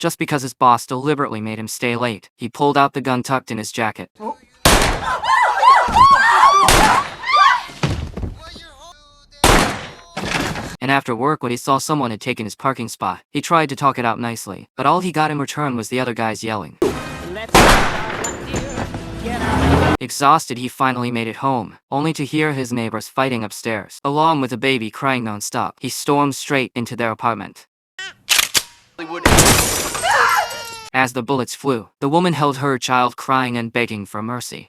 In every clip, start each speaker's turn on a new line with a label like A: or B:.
A: just because his boss deliberately made him stay late. He pulled out the gun tucked in his jacket. And after work, when he saw someone had taken his parking spot, he tried to talk it out nicely, but all he got in return was the other guys yelling. Exhausted, he finally made it home, only to hear his neighbors fighting upstairs, along with the baby crying non-stop. He stormed straight into their apartment. As the bullets flew, the woman held her child crying and begging for mercy.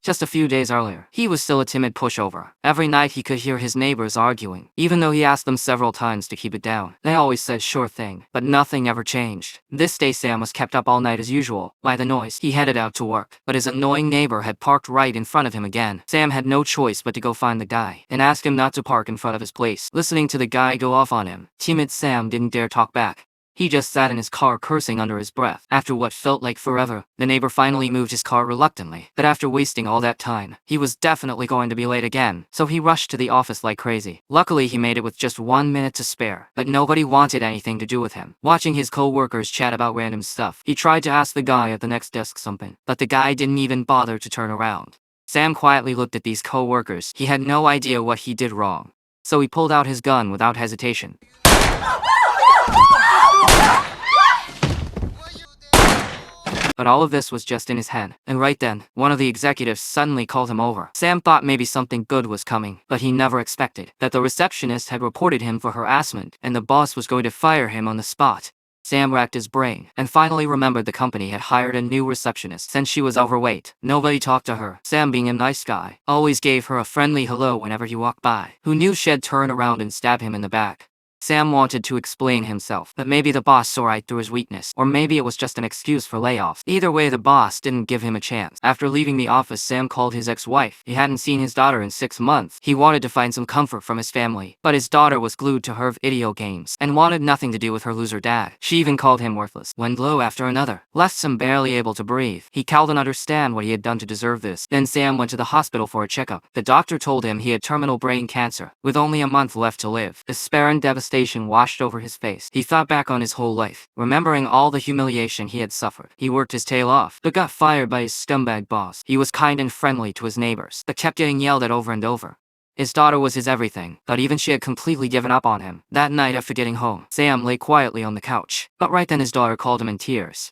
A: Just a few days earlier, he was still a timid pushover. Every night he could hear his neighbors arguing. Even though he asked them several times to keep it down, they always said sure thing, but nothing ever changed. This day Sam was kept up all night as usual by the noise. He headed out to work, but his annoying neighbor had parked right in front of him again. Sam had no choice but to go find the guy and ask him not to park in front of his place. Listening to the guy go off on him, timid Sam didn't dare talk back. He just sat in his car cursing under his breath. After what felt like forever, the neighbor finally moved his car reluctantly. But after wasting all that time, he was definitely going to be late again, so he rushed to the office like crazy. Luckily, he made it with just 1 minute to spare, but nobody wanted anything to do with him. Watching his co-workers chat about random stuff, he tried to ask the guy at the next desk something, but the guy didn't even bother to turn around. Sam quietly looked at these co-workers. He had no idea what he did wrong, so he pulled out his gun without hesitation. But all of this was just in his head, and right then, one of the executives suddenly called him over. Sam thought maybe something good was coming, but he never expected that the receptionist had reported him for harassment, and the boss was going to fire him on the spot. Sam racked his brain, and finally remembered the company had hired a new receptionist since she was overweight. Nobody talked to her. Sam, being a nice guy, always gave her a friendly hello whenever he walked by. Who knew she'd turn around and stab him in the back? Sam wanted to explain himself, but maybe the boss saw right through his weakness, or maybe it was just an excuse for layoffs. Either way, the boss didn't give him a chance. After leaving the office, Sam called his ex-wife. He hadn't seen his daughter in 6 months. He wanted to find some comfort from his family, but his daughter was glued to her video games and wanted nothing to do with her loser dad. She even called him worthless. One blow after another left Sam barely able to breathe. He couldn't understand what he had done to deserve this. Then Sam went to the hospital for a checkup. The doctor told him he had terminal brain cancer, with only a month left to live. Despair and devastation washed over his face. He thought back on his whole life, remembering all the humiliation he had suffered. He worked his tail off, but got fired by his scumbag boss. He was kind and friendly to his neighbors, but kept getting yelled at over and over. His daughter was his everything, but even she had completely given up on him. That night after getting home, Sam lay quietly on the couch. But right then his daughter called him in tears.